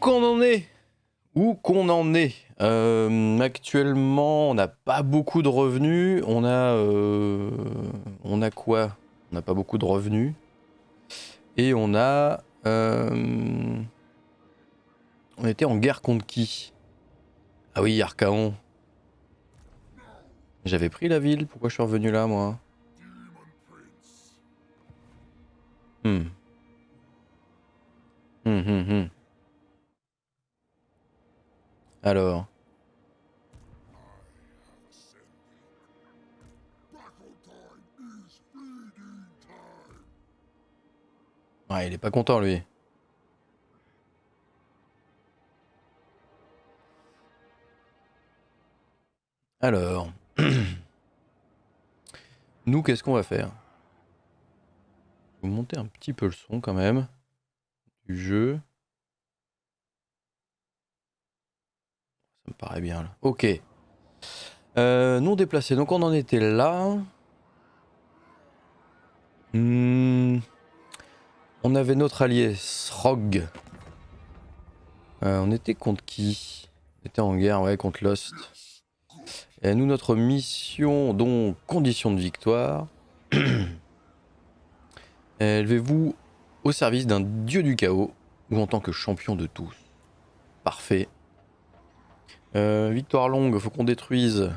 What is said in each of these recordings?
qu'on en est? Où qu'on en est? Actuellement, on n'a pas beaucoup de revenus. On a quoi? On n'a pas beaucoup de revenus. Et on a... on était en guerre contre qui? Ah oui, Archaon. J'avais pris la ville. Pourquoi je suis revenu là, moi? Hmm. Hmm. Alors... Ouais, il est pas content, lui. Alors... Nous, qu'est-ce qu'on va faire? Je vais monter un petit peu le son, quand même, du jeu. Ça me paraît bien, là. Ok. Non déplacé, donc on en était là. On avait notre allié Srog. On était contre qui? On était en guerre, ouais, contre Lost. Et nous, notre mission, donc condition de victoire. Élevez-vous au service d'un dieu du chaos ou en tant que champion de tous. Parfait. Victoire longue, faut qu'on détruise.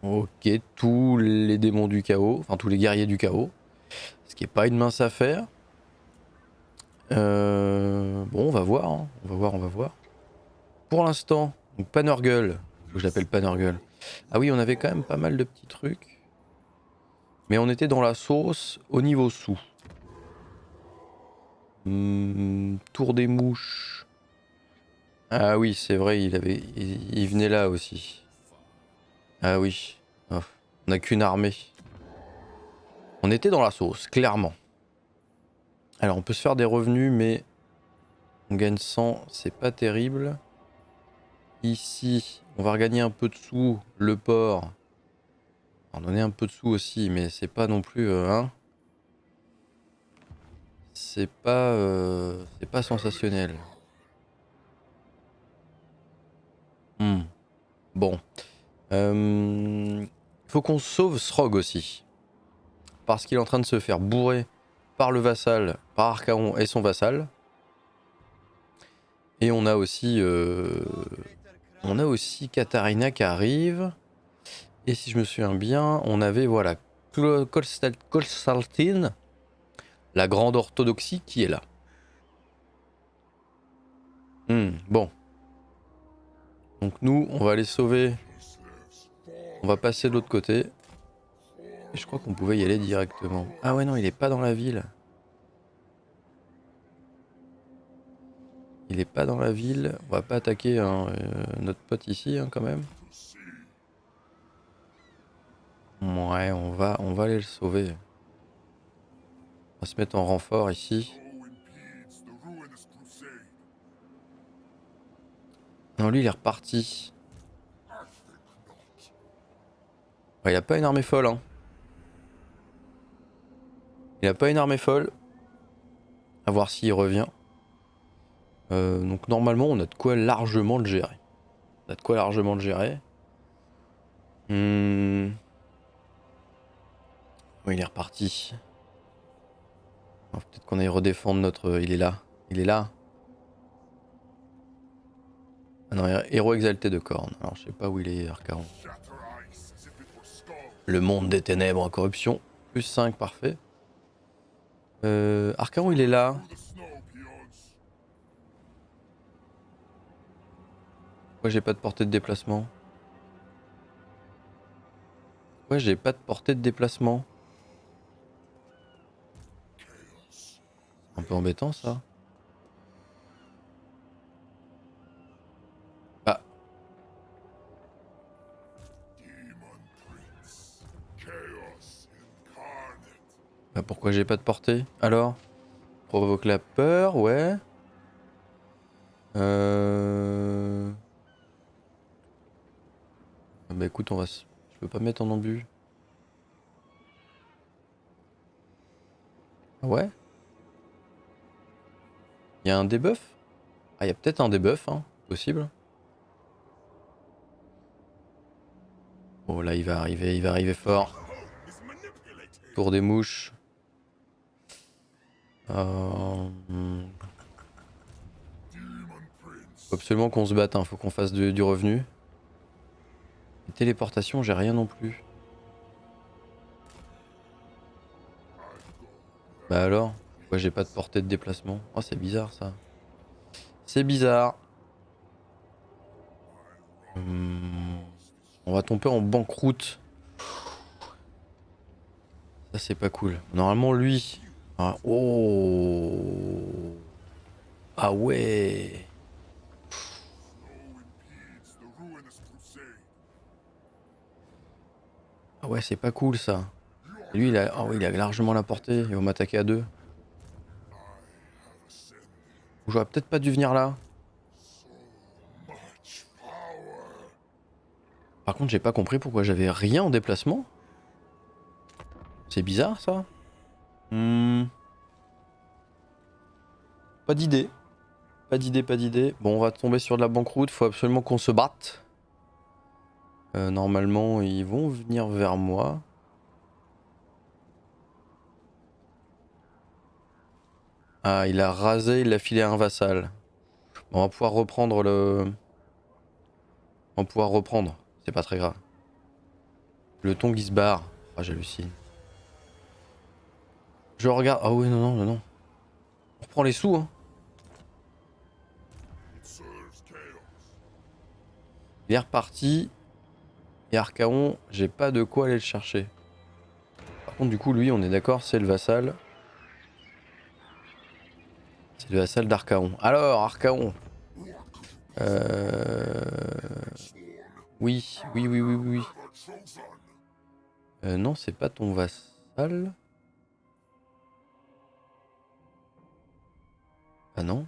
Ok, tous les démons du chaos, enfin tous les guerriers du chaos. Ce qui est pas une mince affaire. Bon, on va voir, hein. On va voir. Pour l'instant, donc Panergal, je l'appelle Panergal. Ah oui, on avait quand même pas mal de petits trucs. Mais on était dans la sauce au niveau sous. Tour des mouches. Ah oui, c'est vrai, il venait là aussi. Ah oui. Oh, on n'a qu'une armée. On était dans la sauce, clairement. Alors on peut se faire des revenus, mais on gagne 100, c'est pas terrible. Ici, on va regagner un peu de sous, le port. On en est un peu de sous aussi, mais c'est pas non plus... hein, c'est pas sensationnel. Bon. Faut qu'on sauve Srog aussi. Parce qu'il est en train de se faire bourrer par le vassal, par Archaon et son vassal. Et on a aussi Katarina qui arrive. Et si je me souviens bien, on avait voilà Kolsaltine, la grande orthodoxie qui est là. Bon. Donc nous, on va aller sauver. On va passer de l'autre côté. Et je crois qu'on pouvait y aller directement. Ah ouais non, il est pas dans la ville. Il est pas dans la ville. On va pas attaquer hein, notre pote ici hein, quand même. Ouais, on va aller le sauver. On va se mettre en renfort ici. Non, lui il est reparti. Ouais, il a pas une armée folle hein. Il a pas une armée folle. À voir s'il revient. Donc normalement on a de quoi largement le gérer. On a de quoi largement le gérer. Oui, il est reparti. Peut-être qu'on aille redéfendre notre... Il est là. Il est là. Ah non, héros exalté de Corne. Alors je sais pas où il est, Archaon. Le monde des ténèbres, corruption. Plus 5, parfait. Archaon, il est là. Pourquoi j'ai pas de portée de déplacement? Pourquoi j'ai pas de portée de déplacement? Un peu embêtant ça. Ah. Bah pourquoi j'ai pas de portée? Alors? Provoque la peur, ouais. Bah écoute, je peux pas mettre en embut. Ah ouais? Il y a un debuff? Ah, il y a peut-être un debuff, hein, possible. Oh là, il va arriver fort. Tour des mouches. Faut absolument qu'on se batte, hein. Faut qu'on fasse du revenu. Et téléportation, j'ai rien non plus. Bah alors? Pourquoi j'ai pas de portée de déplacement? Oh, c'est bizarre ça. C'est bizarre. On va tomber en banqueroute. Ça, c'est pas cool. Normalement, lui... Ah, oh. Ah ouais. Ah ouais, c'est pas cool ça. Et lui, ah ouais, il a largement la portée. Il va m'attaquer à deux. J'aurais peut-être pas dû venir là. Par contre, j'ai pas compris pourquoi j'avais rien en déplacement. C'est bizarre ça. Pas d'idée. Pas d'idée, pas d'idée. Bon, on va tomber sur de la banqueroute. Faut absolument qu'on se batte. Normalement, ils vont venir vers moi. Ah, il a rasé, il a filé un vassal. Bon, on va pouvoir reprendre le... On va pouvoir reprendre. C'est pas très grave. Le Tong il se barre. Ah, j'hallucine. Je regarde. Ah oui, non, non, non, non. On reprend les sous, hein. Il est reparti. Et Archaon, j'ai pas de quoi aller le chercher. Par contre, du coup, lui, on est d'accord, c'est le vassal. C'est le vassal d'Archaon. Alors, Archaon. Euh... Oui, oui, oui, oui, oui. Non, c'est pas ton vassal. Ah non.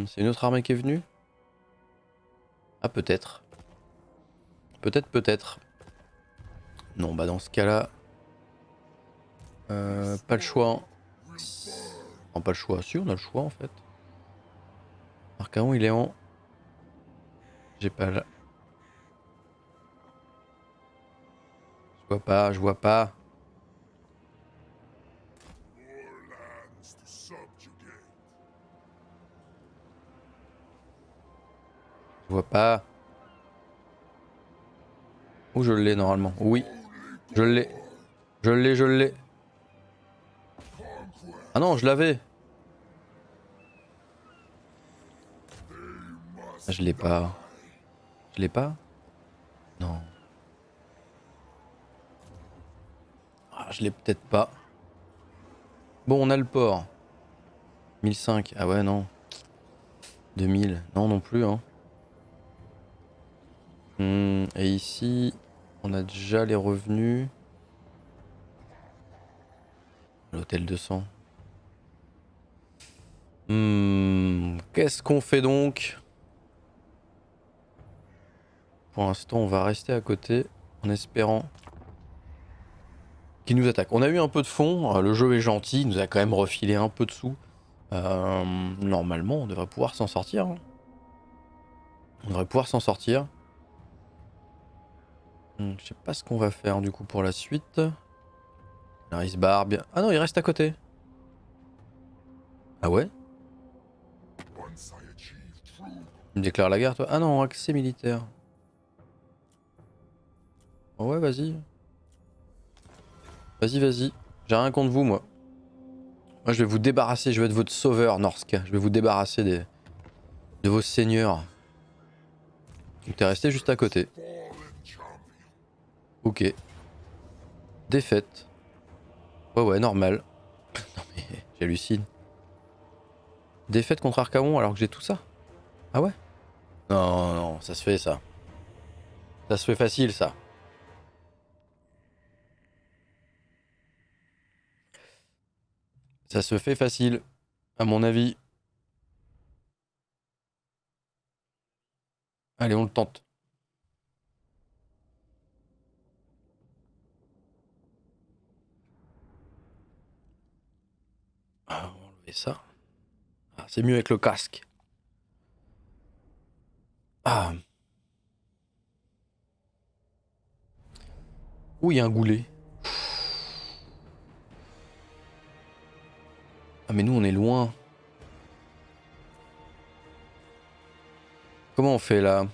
C'est une autre armée qui est venue? Ah, peut-être. Peut-être, peut-être. Non, bah dans ce cas-là... pas le choix. Hein. Non, pas le choix. Si, on a le choix, en fait. Archaon, il est en... J'ai pas là. Je vois pas, je vois pas. Je vois pas. Où je l'ai normalement? Oui, je l'ai. Je l'ai, je l'ai. Ah non, je l'avais. Ah, je l'ai pas. Je l'ai pas? Non. Ah, je l'ai peut-être pas. Bon, on a le port. 1005. Ah ouais, non. 2000. Non, non plus, hein. Et ici, on a déjà les revenus. L'hôtel 200. Qu'est-ce qu'on fait donc? Pour l'instant, on va rester à côté en espérant qu'il nous attaque. On a eu un peu de fond. Le jeu est gentil. Il nous a quand même refilé un peu de sous. Normalement, on devrait pouvoir s'en sortir. Hein. On devrait pouvoir s'en sortir. Je sais pas ce qu'on va faire du coup pour la suite. Alors, il se barre bien. Ah non, il reste à côté. Ah ouais? Il me déclare la guerre, toi? Ah non, accès militaire. Oh ouais, vas-y. Vas-y, vas-y. J'ai rien contre vous, moi. Moi, je vais vous débarrasser. Je vais être votre sauveur, Norska. Je vais vous débarrasser de vos seigneurs. Donc, t'es resté juste à côté. Ok. Défaite. Ouais, ouais, normal. Non, mais j'hallucine. Défaite contre Archaon alors que j'ai tout ça? Ah ouais? Non, non, ça se fait, ça. Ça se fait facile, ça. Ça se fait facile, à mon avis. Allez, on le tente. Ah, Et ça. Ah, c'est mieux avec le casque. Ah. Où il y a un goulet? Ah mais nous on est loin. Comment on fait là?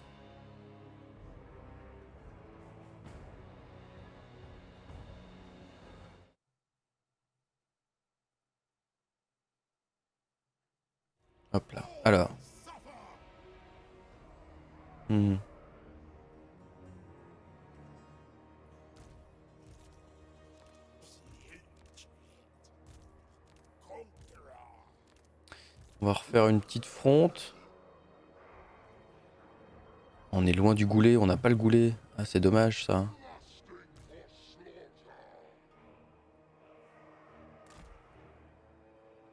Hop là. Alors. Hmm. On va refaire une petite fronte. On est loin du goulet, on n'a pas le goulet. Ah c'est dommage ça.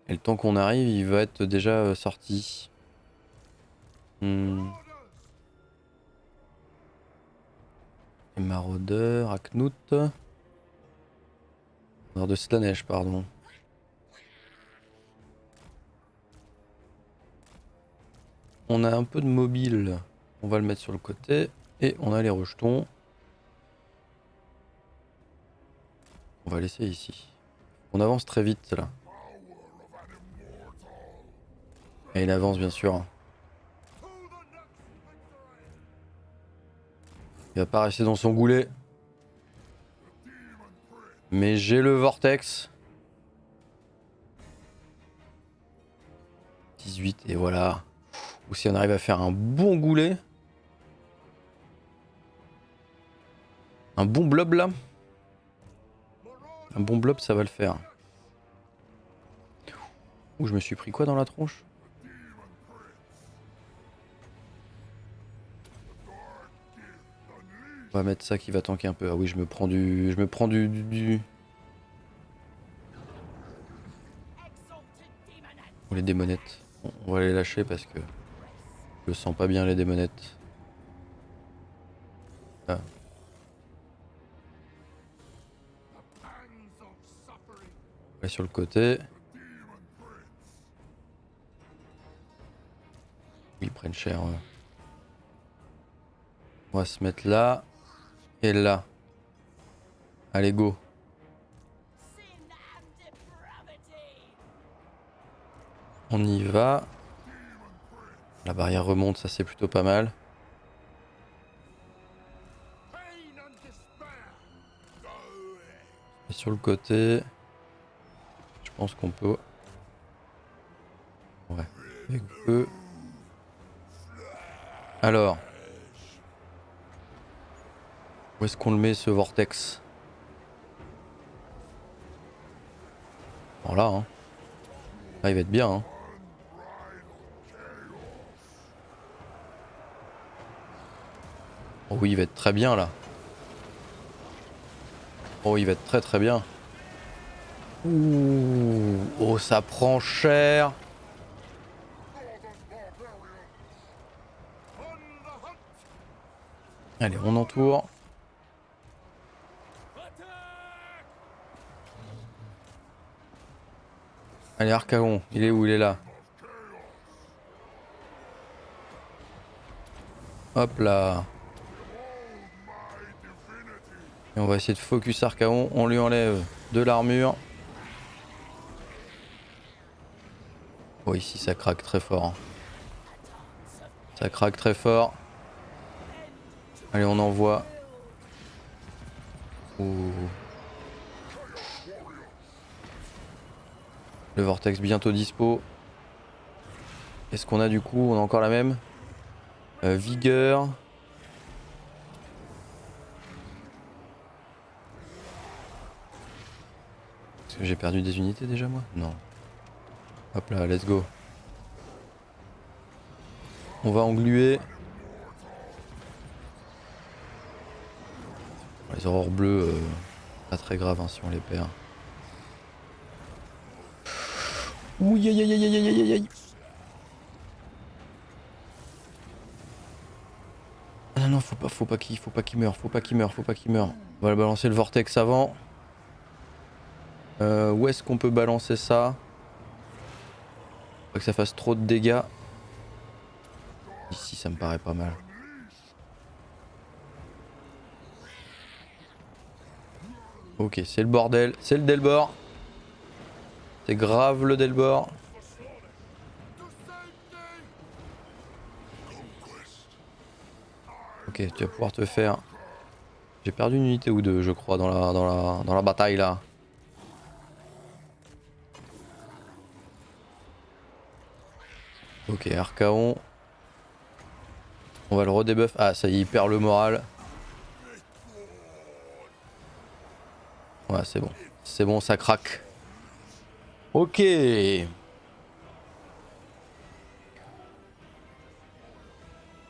Et le temps qu'on arrive, il va être déjà sorti. Hmm. Les maraudeurs, Aknout. Nord de Slanesh, pardon. On a un peu de mobile. On va le mettre sur le côté. Et on a les rejetons. On va laisser ici. On avance très vite là. Et il avance bien sûr. Il va pas rester dans son goulet. Mais j'ai le vortex. 18 et voilà. Ou si on arrive à faire un bon goulet. Un bon blob là. Un bon blob ça va le faire. Ouh je me suis pris quoi dans la tronche? On va mettre ça qui va tanker un peu. Ah oui je me prends du... Oh, les démonettes. Bon, on va les lâcher parce que je sens pas bien les démonettes. Ah. On va sur le côté. Ils prennent cher. Ouais. On va se mettre là. Et là. Allez go. On y va. La barrière remonte, ça c'est plutôt pas mal. Et sur le côté, je pense qu'on peut... Ouais, avec eux. Alors. Où est-ce qu'on le met ce vortex? Bon là, hein. Là il va être bien, hein. Oh oui, il va être très bien là. Oh, il va être très très bien. Ouh, oh, ça prend cher. Allez, on entoure. Allez, Archaon, il est où? Il est là. Hop là. Et on va essayer de focus Archaon. On lui enlève de l'armure. Oh, ici ça craque très fort. Hein. Ça craque très fort. Allez, on envoie. Ouh. Le vortex bientôt dispo. Qu'est-ce qu'on a du coup? On a encore la même. Vigueur. Est-ce que j'ai perdu des unités déjà moi? Non. Hop là, let's go. On va engluer. Les aurores bleues, pas très grave hein, si on les perd. Ouh, aïe aïe aïe aïe aïe aïe aïe. Ah non non, faut pas qu'il meure, faut pas qu'il meure. On va balancer le vortex avant. Où est-ce qu'on peut balancer ça? Pas que ça fasse trop de dégâts. Ici ça me paraît pas mal. Ok, c'est le bordel, c'est le Delbord. C'est grave le Delbord. Ok, tu vas pouvoir te faire... J'ai perdu une unité ou deux je crois dans la bataille là. Ok, Archaon. On va le redebuff. Ah ça y est, il perd le moral. Ouais c'est bon. C'est bon, ça craque. Ok.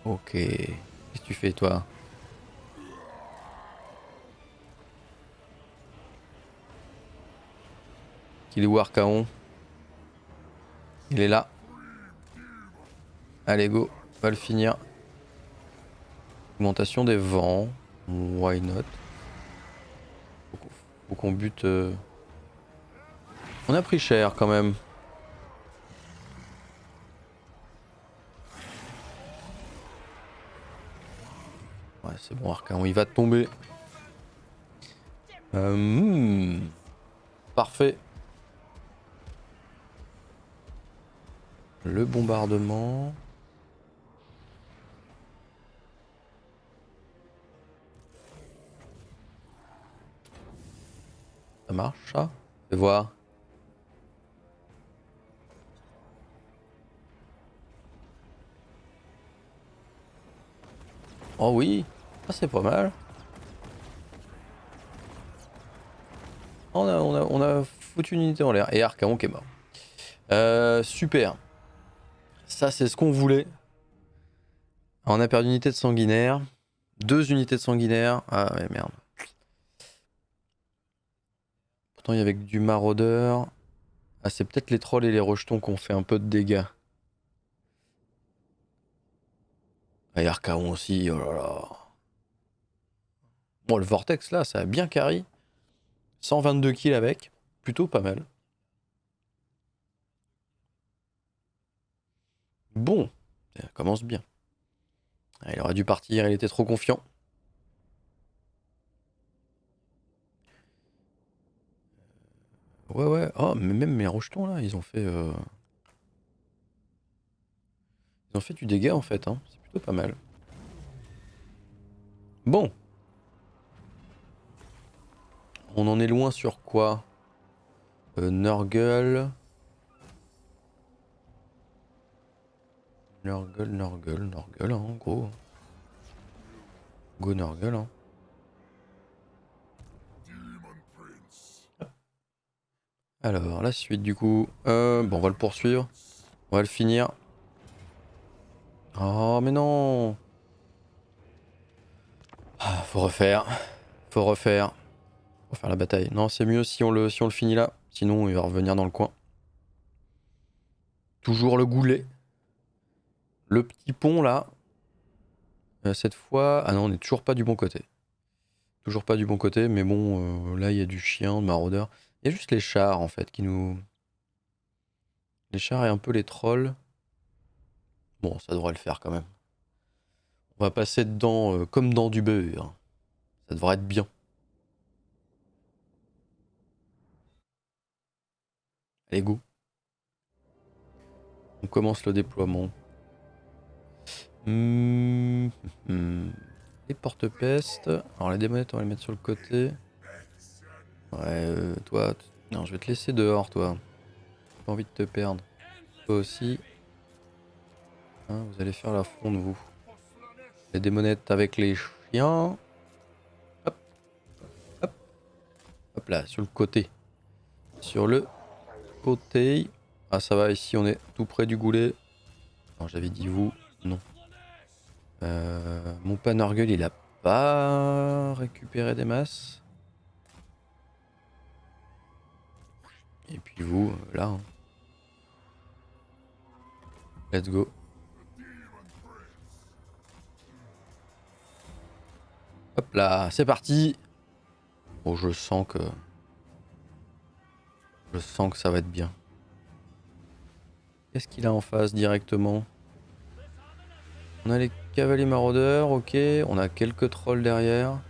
Ok. Qu'est-ce que tu fais toi? Qu'il est où Archaon? Il est là. Allez go, on va le finir. Augmentation des vents. Why not? Faut qu'on bute... On a pris cher quand même. Ouais c'est bon Archaon, il va tomber. Parfait. Le bombardement. Ça marche ça? Fais voir. Oh oui, ah, c'est pas mal. On a foutu une unité en l'air. Et Archaon qui est mort. Super. Ça c'est ce qu'on voulait. On a perdu une unité de sanguinaire. 2 unités de sanguinaire. Ah ouais merde. Pourtant il y avait du maraudeur. Ah c'est peut-être les trolls et les rejetons qui ont fait un peu de dégâts. Et Archaon aussi, oh là là. Bon le vortex là ça a bien carry. 122 kills avec. Plutôt pas mal. Bon. Ça commence bien. Ah, il aurait dû partir, il était trop confiant. Ouais ouais. Oh mais même mes rejetons là ils ont fait... Ils ont fait du dégât en fait, hein. C'est plutôt pas mal. Bon. On en est loin sur quoi? Nurgle. Nurgle, hein, gros. Go Nurgle, hein. Alors, la suite du coup. Bon, on va le poursuivre. On va le finir. Oh, mais non! Ah, faut refaire. Faut refaire. Faut faire la bataille. Non, c'est mieux si on le finit là. Sinon, il va revenir dans le coin. Toujours le goulet. Le petit pont là. Cette fois. Ah non, on n'est toujours pas du bon côté. Toujours pas du bon côté, mais bon, là il y a du chien, de maraudeur. Il y a juste les chars en fait qui nous. Les chars et un peu les trolls. Bon, ça devrait le faire quand même. On va passer dedans comme dans du beurre. Ça devrait être bien. Allez, go. On commence le déploiement. Les porte-pestes. Alors les démonettes, on va les mettre sur le côté. Ouais, toi... Non, je vais te laisser dehors, toi. J'ai pas envie de te perdre. Toi aussi. Hein, vous allez faire la fronde, vous. Les démonettes avec les chiens. Hop. Hop. Hop là, sur le côté. Sur le côté. Ah, ça va, ici, on est tout près du goulet. Non, j'avais dit vous. Non. Mon Panorgueul, il a pas récupéré des masses. Et puis vous, là. Hein. Let's go. Hop là, c'est parti. Bon, je sens que... Je sens que ça va être bien. Qu'est-ce qu'il a en face directement? On a les cavaliers maraudeurs, ok. On a quelques trolls derrière.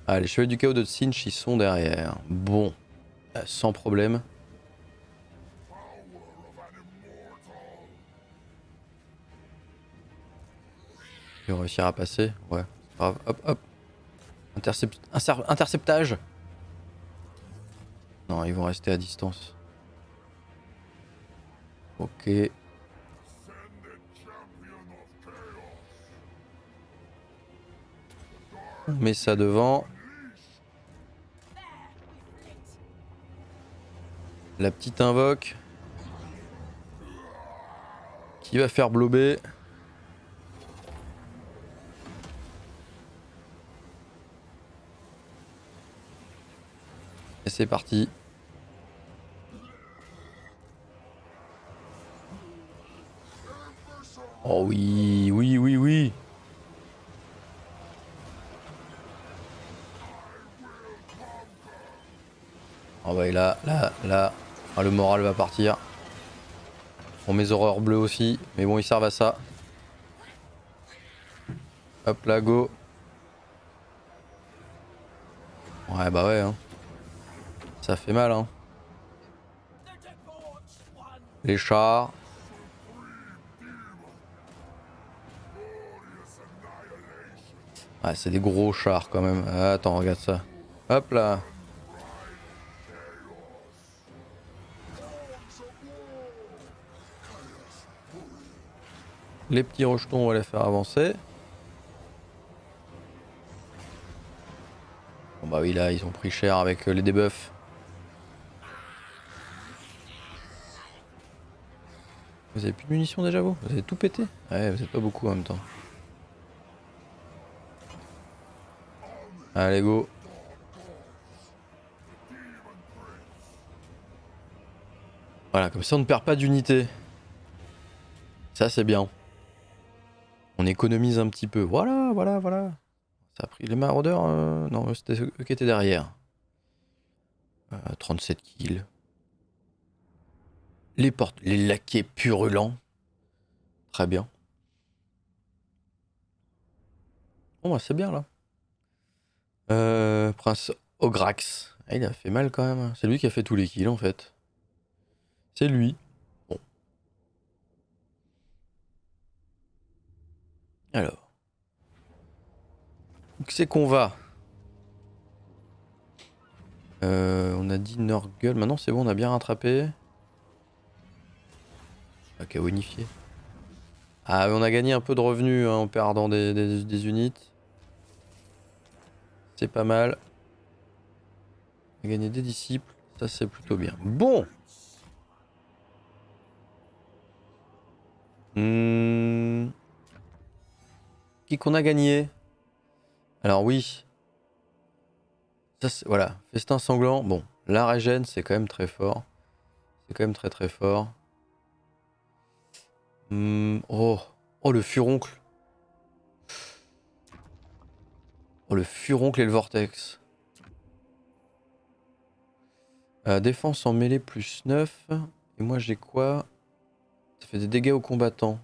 Ah, les chevaliers du chaos de Tsinch, ils sont derrière. Bon, sans problème. Je vais réussir à passer. Ouais, c'est grave. Hop, hop. Interceptage. Non, ils vont rester à distance. Ok. On met ça devant. La petite invoque. Qui va faire blober. Et c'est parti. Oh oui, oui, oui, oui. Oh bah et là, ah, le moral va partir. Bon, mes horreurs bleues aussi, mais bon, ils servent à ça. Hop là, go. Ouais, bah ouais, hein. Ça fait mal, hein. Les chars. Ouais, c'est des gros chars quand même. Attends, regarde ça. Hop là. Les petits rejetons, on va les faire avancer. Bon bah oui, là, ils ont pris cher avec les debuffs. Vous avez plus de munitions déjà, vous? Vous avez tout pété? Ouais, vous êtes pas beaucoup en même temps. Allez, go. Voilà, comme ça on ne perd pas d'unité. Ça, c'est bien. On économise un petit peu. Voilà, voilà, voilà. Ça a pris les maraudeurs. Non, c'était eux qui étaient derrière. 37 kills. Les laquais purulents. Très bien. Bon, bah, c'est bien là. Prince Ograx. Ah, il a fait mal quand même. C'est lui qui a fait tous les kills en fait. C'est lui. Bon. Alors. Où c'est qu'on va? On a dit Nurgle. Maintenant c'est bon, on a bien rattrapé. Ok, unifié. Ah, on a gagné un peu de revenus hein, en perdant des unités. C'est pas mal. On a gagné des disciples. Ça c'est plutôt bien. Bon. Qui qu'on a gagné? Alors oui. Ça, voilà. Festin sanglant. Bon. La régène, c'est quand même très fort. C'est quand même très très fort. Oh. Oh, le furoncle. Oh, le furoncle et le vortex. Défense en mêlée plus 9. Et moi j'ai quoi? Ça fait des dégâts aux combattants.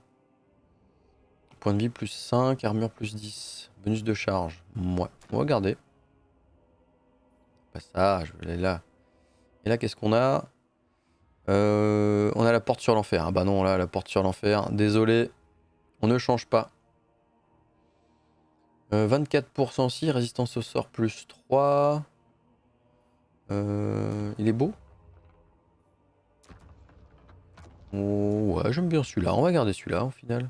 Point de vie plus 5, armure plus 10. Bonus de charge. Ouais. On va regarder. Pas ça, je vais aller là. Et là, qu'est-ce qu'on a? On a la porte sur l'enfer. Ah bah non, là, la porte sur l'enfer. Désolé. On ne change pas. 24% si, résistance au sort plus 3. Il est beau? Oh, ouais, j'aime bien celui-là. On va garder celui-là, au final.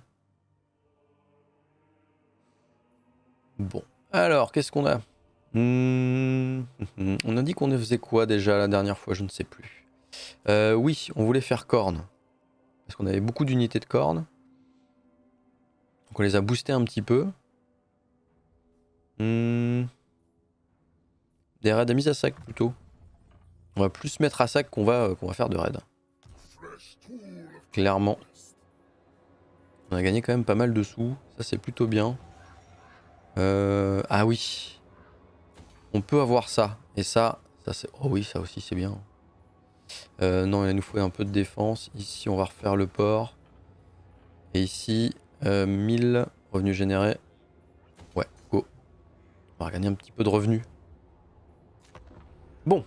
Bon. Alors, qu'est-ce qu'on a? On a dit qu'on faisait quoi déjà la dernière fois? Je ne sais plus. Oui, on voulait faire corne. Parce qu'on avait beaucoup d'unités de corne. Donc on les a boostés un petit peu. Des raids à mise à sac plutôt. On va plus se mettre à sac qu'on va faire de raids. Clairement. On a gagné quand même pas mal de sous. Ça c'est plutôt bien. Ah oui. On peut avoir ça. Et ça c'est... Oh oui, ça aussi c'est bien. Non, il nous faut un peu de défense. Ici, on va refaire le port. Et ici, 1000 revenus générés. Ouais, go. On va gagner un petit peu de revenus. Bon.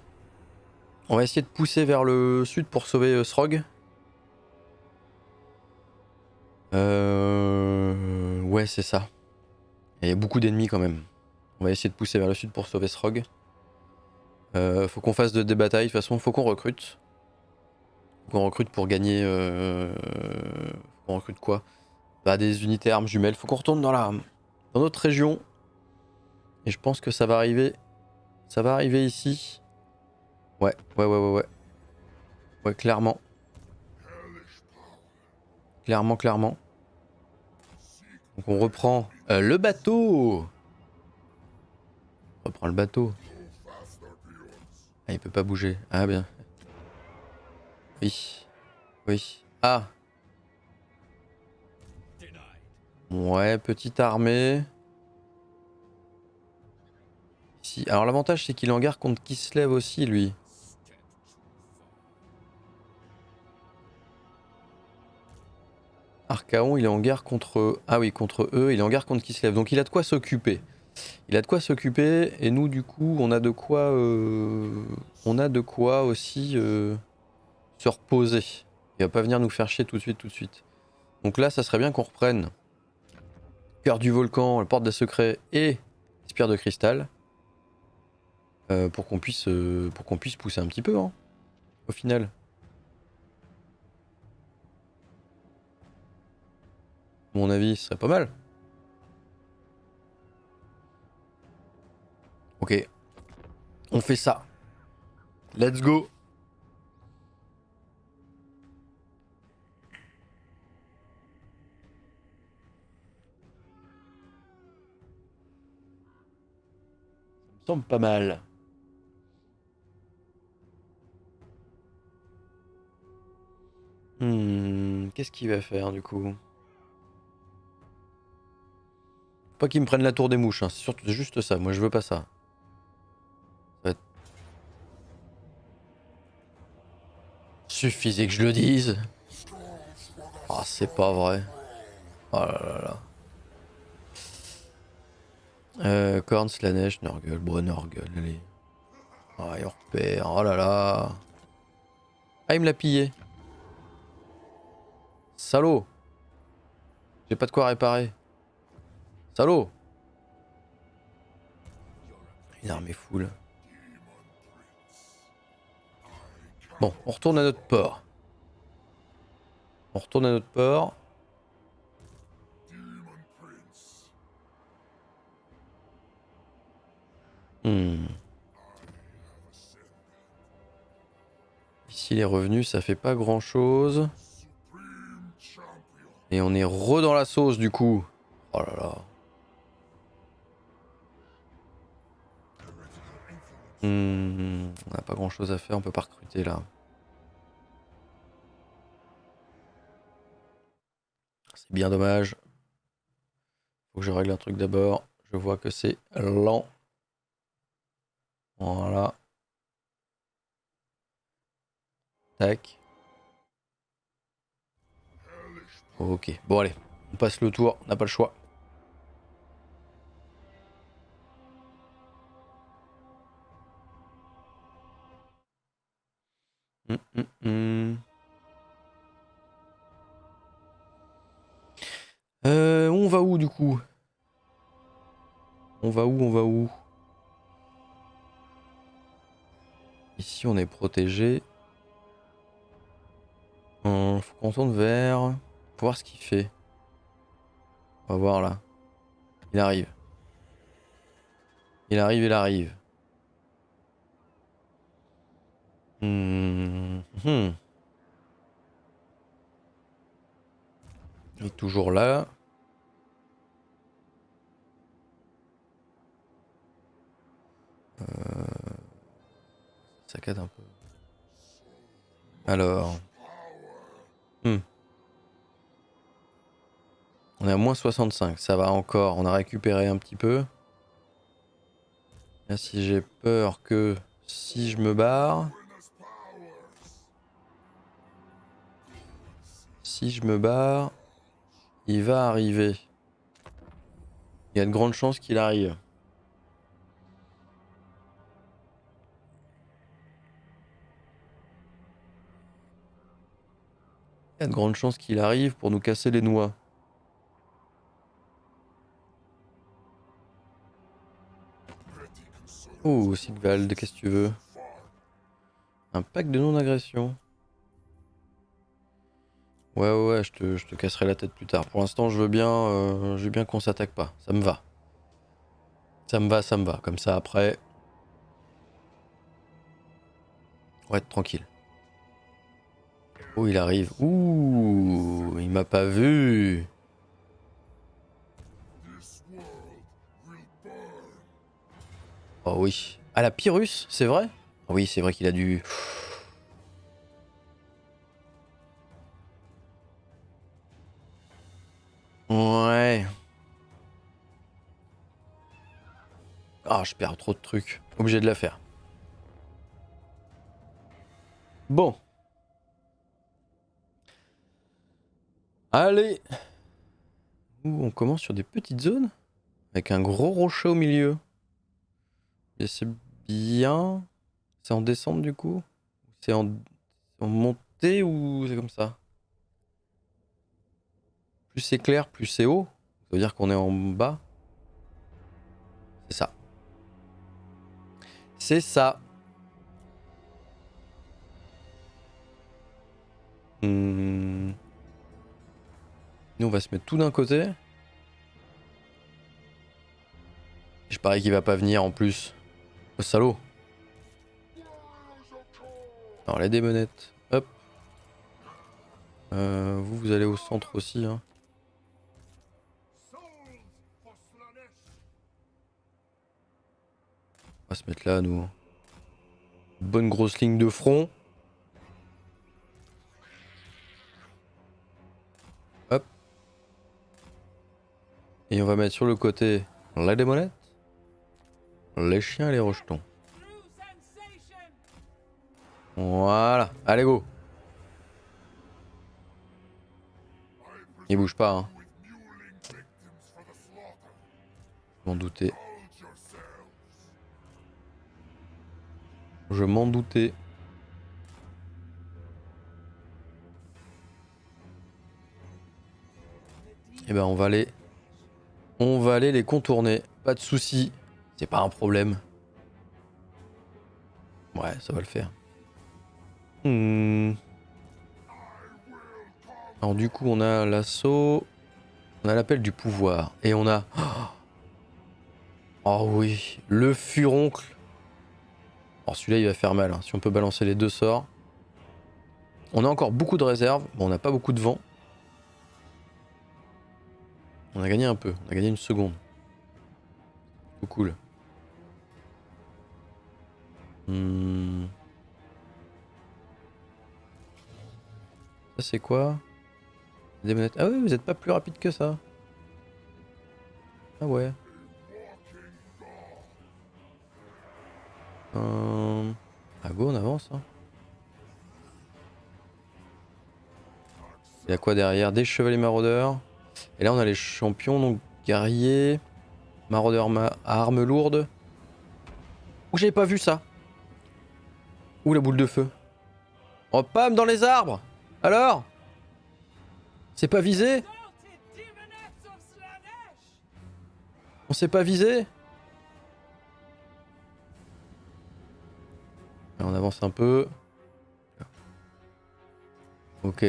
On va essayer de pousser vers le sud pour sauver Srog. Ouais, c'est ça. Il y a beaucoup d'ennemis quand même. On va essayer de pousser vers le sud pour sauver Srog. Faut qu'on fasse des batailles. De toute façon, faut qu'on recrute. Faut qu'on recrute pour gagner. Faut qu'on recrute quoi? Bah, des unités armes jumelles. Faut qu'on retourne dans notre région. Et je pense que ça va arriver. Ça va arriver ici. Ouais. Ouais, clairement. Clairement. Donc on reprend le bateau. On reprend le bateau. Ah, il peut pas bouger. Ah, bien. Oui. Ah. Ouais, petite armée. Ici. Alors l'avantage c'est qu'il est en guerre contre Kislev aussi, lui. Archaon, il est en guerre contre... Ah oui, contre eux, il est en guerre contre Kislev. Donc il a de quoi s'occuper. Et nous, du coup, on a de quoi... On a de quoi aussi se reposer. Il va pas venir nous faire chier tout de suite. Donc là, ça serait bien qu'on reprenne Cœur du Volcan, la Porte des Secrets et Spire de Cristal. Pour qu'on puisse pousser un petit peu, hein, au final. À mon avis, ce serait pas mal. Ok. On fait ça. Let's go. Ça me semble pas mal. Qu'est-ce qu'il va faire du coup? Pas qu'il me prenne la tour des mouches, hein. C'est juste ça. Moi je veux pas ça. Ça va être... Suffisait que je le dise. Ah, c'est pas vrai. Oh là là là. Korn, Slanesh, Nurgle, bon Nurgle, allez. Ah, il repère, oh là là. Ah, il me l'a pillé. Salaud. J'ai pas de quoi réparer. Salaud. Une armée full. Bon, on retourne à notre port. Ici les revenus ça fait pas grand chose. Et on est dans la sauce du coup. Oh là là. On n'a pas grand chose à faire, on peut pas recruter là. C'est bien dommage. Faut que je règle un truc d'abord. Je vois que c'est lent. Voilà. Tac. Ok, bon allez. On passe le tour, on n'a pas le choix. On va où du coup? On va où? Ici on est protégé. Faut qu'on tourne vers... Faut voir ce qu'il fait. On va voir là. Il arrive. Il arrive. Il est toujours là. Ça cadre un peu. Alors. On est à moins 65, ça va encore. On a récupéré un petit peu. Là, si j'ai peur que si je me barre... si je me barre, il va arriver. Il y a de grandes chances qu'il arrive. Il y a de grandes chances qu'il arrive pour nous casser les noix. Oh, Sigvald, qu'est-ce que tu veux? Un pack de non-agression. Ouais, je te casserai la tête plus tard. Pour l'instant, je veux bien qu'on s'attaque pas. Ça me va. Ça me va. Comme ça, après... Ouais, tranquille. Oh, il arrive. Ouh, il m'a pas vu. Oh oui. Ah, la Pyrrhus, c'est vrai? Oui, c'est vrai qu'il a dû... Ouais. Ah, je perds trop de trucs. Obligé de la faire. Bon. Allez. Ouh, on commence sur des petites zones. Avec un gros rocher au milieu. Et c'est bien. C'est en descente du coup? C'est en montée ou c'est comme ça? Plus c'est clair, plus c'est haut. Ça veut dire qu'on est en bas. C'est ça. C'est ça. Nous, on va se mettre tout d'un côté. Je parie qu'il va pas venir en plus. Oh, salaud. Alors, les démonettes. Hop. Vous allez au centre aussi. Hein. On va se mettre là, nous. Bonne grosse ligne de front. Hop. Et on va mettre sur le côté la démonette, les chiens et les rejetons. Voilà. Allez, go. Il bouge pas, hein. Je m'en doutais. Je m'en doutais. Et ben on va aller les contourner. Pas de soucis. C'est pas un problème. Ouais, ça va le faire. Alors du coup, on a l'assaut. On a l'appel du pouvoir. Et on a... Oh oui, le furoncle. Alors celui-là, il va faire mal. Hein, si on peut balancer les deux sorts. On a encore beaucoup de réserves. Bon, on n'a pas beaucoup de vent. On a gagné un peu. On a gagné une seconde. Tout cool. Ça c'est quoi? Des manettes. Ah oui, vous êtes pas plus rapide que ça. Ah ouais. Ah go, on avance. Hein. Il y a quoi derrière? Des chevaliers maraudeurs. Et là on a les champions, donc guerriers, maraudeurs à armes lourdes. Oh, j'avais pas vu ça. Ouh, la boule de feu. Oh, pam, dans les arbres. Alors? C'est pas visé? On s'est pas visé? On avance un peu. Ok.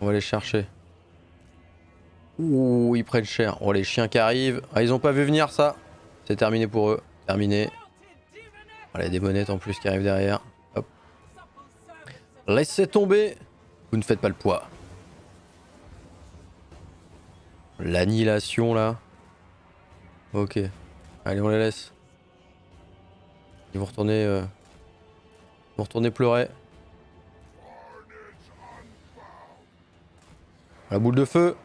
On va les chercher. Ouh, ils prennent cher. Oh, les chiens qui arrivent. Ah, ils ont pas vu venir ça. C'est terminé pour eux. Terminé. Oh, les démonettes en plus qui arrivent derrière. Hop. Laissez tomber. Vous ne faites pas le poids. L'annihilation là. Ok. Allez, on les laisse. Ils vont retourner pleurer. La boule de feu.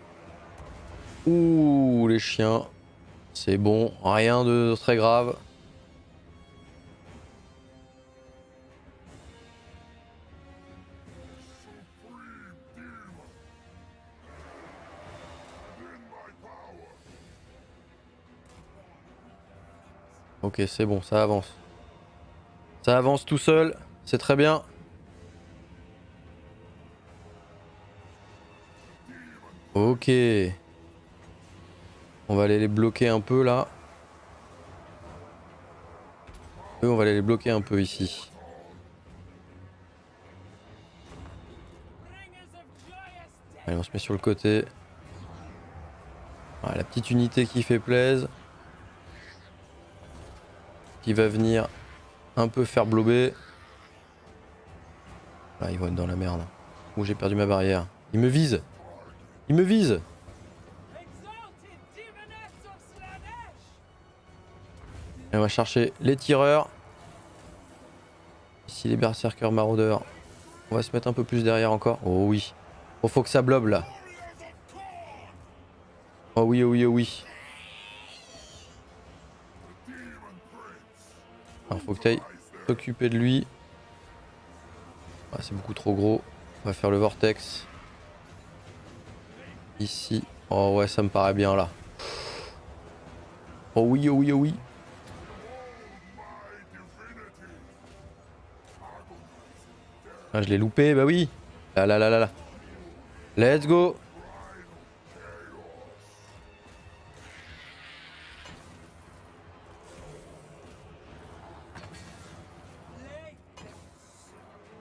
Ouh, les chiens. C'est bon, rien de très grave. Ok, c'est bon, ça avance. Ça avance tout seul, c'est très bien. Ok. On va aller les bloquer un peu là. Eux, on va aller les bloquer un peu ici. Allez, on se met sur le côté. Voilà, la petite unité qui fait plaise. Qui va venir un peu faire blober. Là, ils vont être dans la merde. Ouh, j'ai perdu ma barrière. Ils me visent. Ils me visent. Et on va chercher les tireurs. Ici, les berserkers maraudeurs. On va se mettre un peu plus derrière encore. Oh oui. Oh, faut que ça blobe là. Oh oui, oh oui, oh oui. Alors, faut que tu ailles t'occuper de lui. Ah, c'est beaucoup trop gros. On va faire le vortex. Ici. Oh ouais, ça me paraît bien là. Oh oui, oh oui, oh oui. Ah, je l'ai loupé, bah oui. Là, là, là, là, là. Let's go.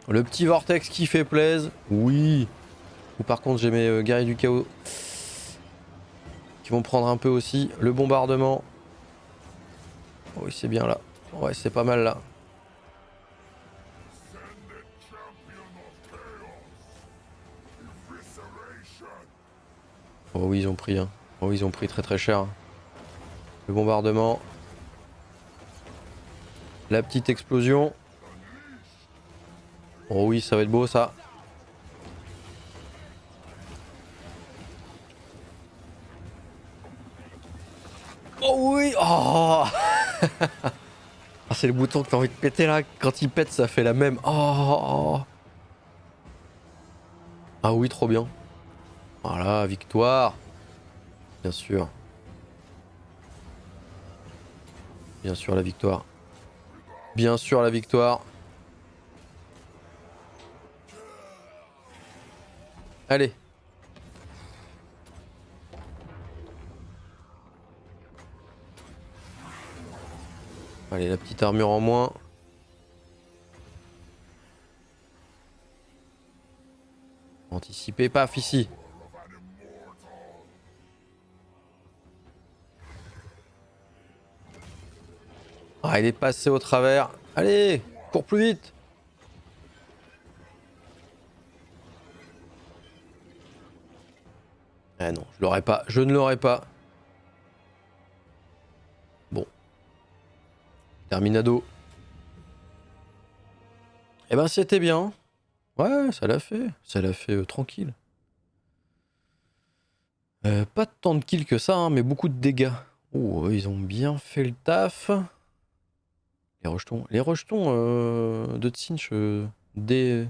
Le petit vortex qui fait plaise. Oui. Ou par contre, j'ai mes guerriers du chaos qui vont prendre un peu aussi. Le bombardement. Oh oui, c'est bien là. Ouais, c'est pas mal là. Oh oui, ils ont pris. Hein. Oh, ils ont pris très très cher. Le bombardement. La petite explosion. Oh oui, ça va être beau ça. Oh oui. Oh. Ah, c'est le bouton que t'as envie de péter là. Quand il pète, ça fait la même. Oh. Ah oui, trop bien. Voilà, victoire. Bien sûr. Bien sûr, la victoire. Bien sûr, la victoire. Allez. Allez, la petite armure en moins. Anticipez, paf, ici. Ah, il est passé au travers. Allez, cours plus vite. Ah non, je l'aurais pas. Je ne l'aurais pas. Bon. Terminado. Eh ben, c'était bien. Ouais, ça l'a fait. Ça l'a fait tranquille. Pas tant de kills que ça, hein, mais beaucoup de dégâts. Oh, ils ont bien fait le taf. Les rejetons de Tsinch, des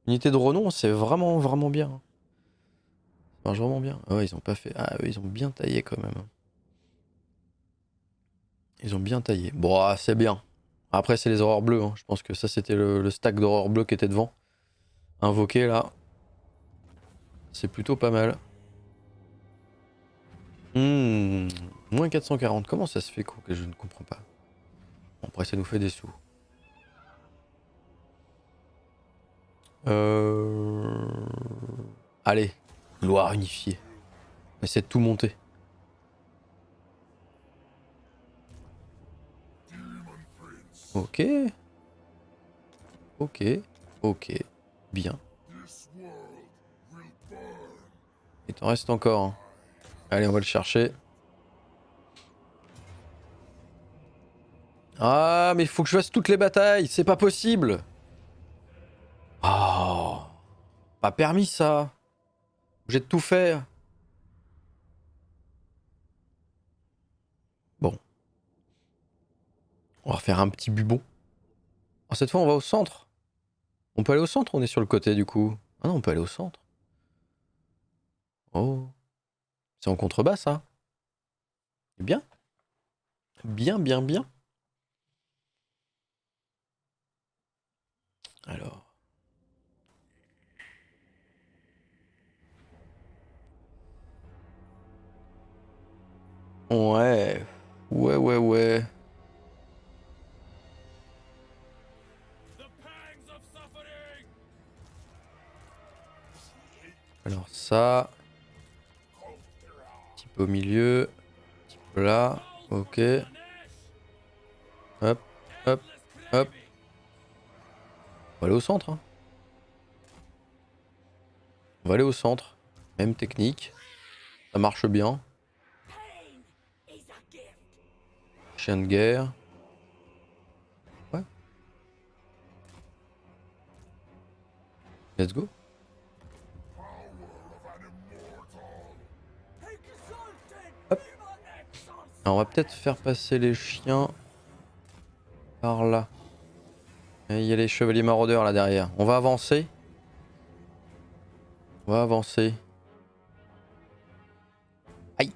unités de renom, c'est vraiment, vraiment bien. Ça marche vraiment bien. Ah ouais, ils ont pas fait. Ah oui, ils ont bien taillé quand même. Ils ont bien taillé. Bon, ah, c'est bien. Après, c'est les horreurs bleues. Hein. Je pense que ça, c'était le stack d'horreurs bleues qui était devant. Invoqué là. C'est plutôt pas mal. Moins 440. Comment ça se fait que je ne comprends pas. Bon, après, ça nous fait des sous. Allez. Gloire unifiée. On essaie de tout monter. Ok. Ok. Ok. Bien. Il t'en reste encore. Hein. Allez, on va le chercher. Ah, mais il faut que je fasse toutes les batailles. C'est pas possible. Oh. Pas permis ça. J'ai de tout faire. Bon. On va refaire un petit bubon. Oh, cette fois, on va au centre. On peut aller au centre, on est sur le côté du coup. Ah non, on peut aller au centre. Oh. C'est en contrebas ça. C'est bien. Bien, bien, bien. Alors. Ouais. Ouais, ouais, ouais. Alors ça. Un petit peu au milieu. Un petit peu là. Ok. Hop, hop, hop. On va aller au centre. Hein. On va aller au centre. Même technique. Ça marche bien. Chien de guerre. Ouais. Let's go. Hop. Alors on va peut-être faire passer les chiens par là. Et il y a les chevaliers maraudeurs là derrière. On va avancer. On va avancer. Aïe.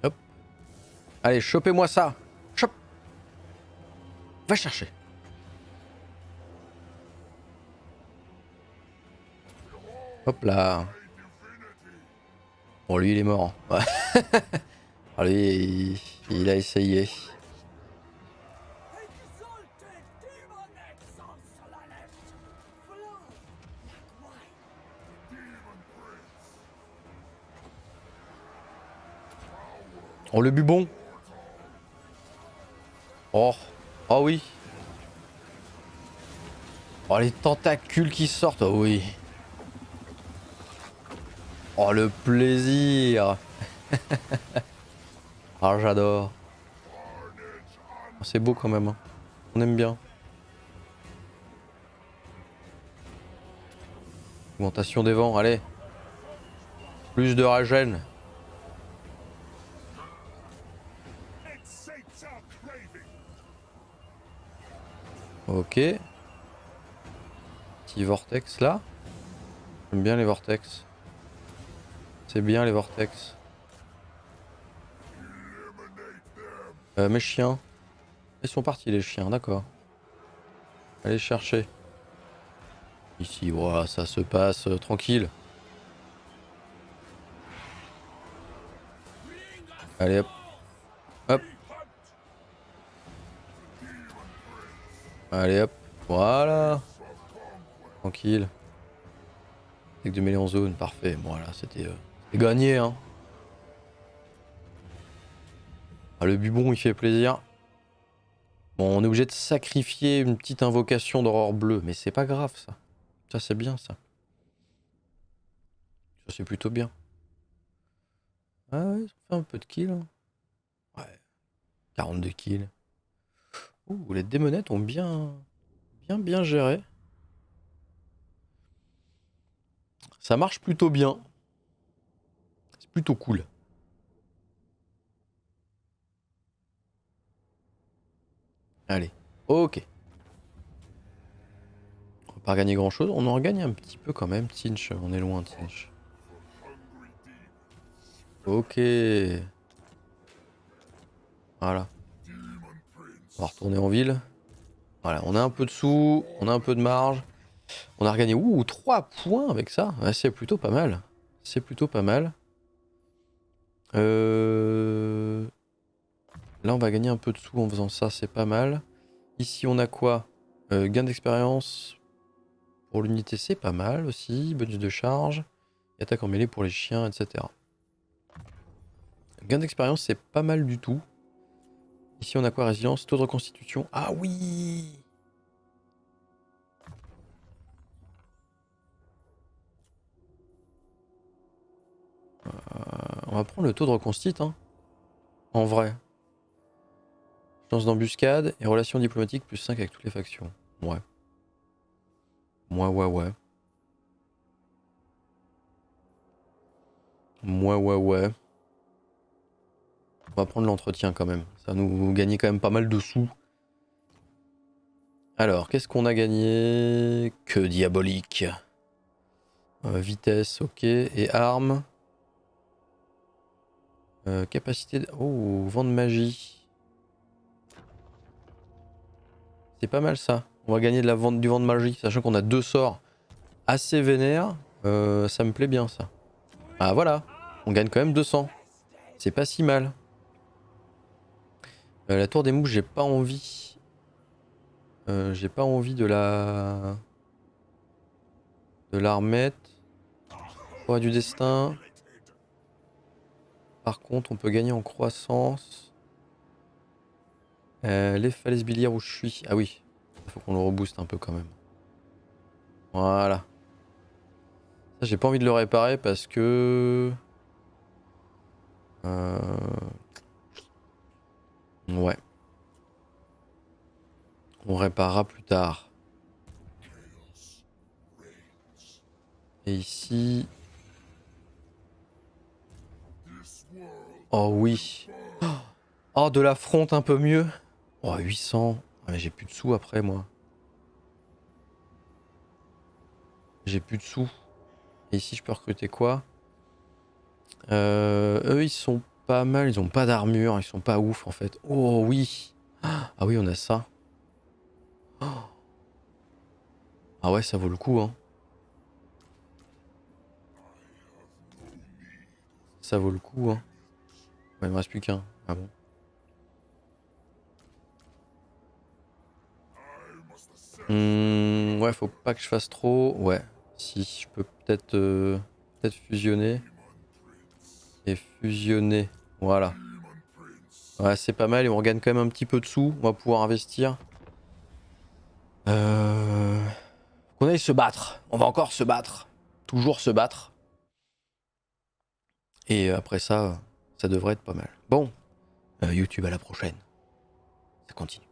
Hop. Allez, chopez-moi ça. Chope. Va chercher. Hop là. Bon, lui, il est mort. Ouais. Ah, lui, il a essayé. Oh, le bubon. Oh. Oh oui. Oh, les tentacules qui sortent. Oh oui. Oh, le plaisir. Ah, j'adore. Oh, c'est beau quand même. Hein. On aime bien. Augmentation des vents, allez. Plus de ragène. Ok. Petit vortex là. J'aime bien les vortex. C'est bien les vortex. Mes chiens. Ils sont partis les chiens, d'accord. Allez chercher. Ici, voilà, ça se passe tranquille. Allez hop. Hop. Allez hop. Voilà. Tranquille. Avec de mêlée en zone, parfait. Voilà, c'était gagné hein. Ah, le bubon il fait plaisir. Bon, on est obligé de sacrifier une petite invocation d'aurore bleue, mais c'est pas grave ça. Ça c'est bien ça. Ça c'est plutôt bien. Ah ouais, ça fait un peu de kills. Hein. Ouais, 42 kills. Ouh, les démonettes ont bien géré. Ça marche plutôt bien. C'est plutôt cool. Allez, ok. On va pas gagner grand chose. On en gagne un petit peu quand même. Tinch, on est loin, Tinch. Ok. Voilà. On va retourner en ville. Voilà, on a un peu de sous, on a un peu de marge. On a regagné 3 points avec ça. Ouais, c'est plutôt pas mal. C'est plutôt pas mal. Là, on va gagner un peu de sous en faisant ça, c'est pas mal. Ici, on a quoi gain d'expérience pour l'unité, c'est pas mal aussi. Bonus de charge. Et attaque en mêlée pour les chiens, etc. Gain d'expérience, c'est pas mal du tout. Ici, on a quoi? Résilience, taux de reconstitution. Ah oui! On va prendre le taux de reconstitution, hein. En vrai. Chance d'embuscade et relations diplomatiques plus 5 avec toutes les factions. Ouais. Ouais. Ouais. On va prendre l'entretien quand même. Ça va nous gagner quand même pas mal de sous. Alors, qu'est-ce qu'on a gagné? Que diabolique. Vitesse, ok. Et armes. Capacité de... Oh, vent de magie. C'est pas mal ça. On va gagner de la vente du vent de magie, sachant qu'on a 2 sorts assez vénères. Ça me plaît bien ça. Ah voilà, on gagne quand même 200. C'est pas si mal. La tour des mouches, j'ai pas envie. J'ai pas envie de la... remettre. Forêt du destin. Par contre, on peut gagner en croissance. Les falaises biliaires où je suis. Ah oui, il faut qu'on le rebooste un peu quand même. Voilà. Ça, j'ai pas envie de le réparer parce que... Ouais. On réparera plus tard. Et ici... Oh oui. Oh, de la fronte un peu mieux. Oh, 800. Ah, mais j'ai plus de sous après, moi. J'ai plus de sous. Et ici, je peux recruter quoi? Eux, ils sont pas mal. Ils ont pas d'armure. Ils sont pas ouf, en fait. Oh, oui. Ah oui, on a ça. Ah ouais, ça vaut le coup, hein. Ça vaut le coup, hein. Ouais, il me reste plus qu'un. Ah bon. Ouais, faut pas que je fasse trop. Ouais. Si, je peux peut-être peut-être fusionner. Et fusionner. Voilà. Ouais, c'est pas mal et on gagne quand même un petit peu de sous. On va pouvoir investir. Qu'on aille se battre. On va encore se battre. Toujours se battre. Et après ça, ça devrait être pas mal. Bon, YouTube à la prochaine. Ça continue.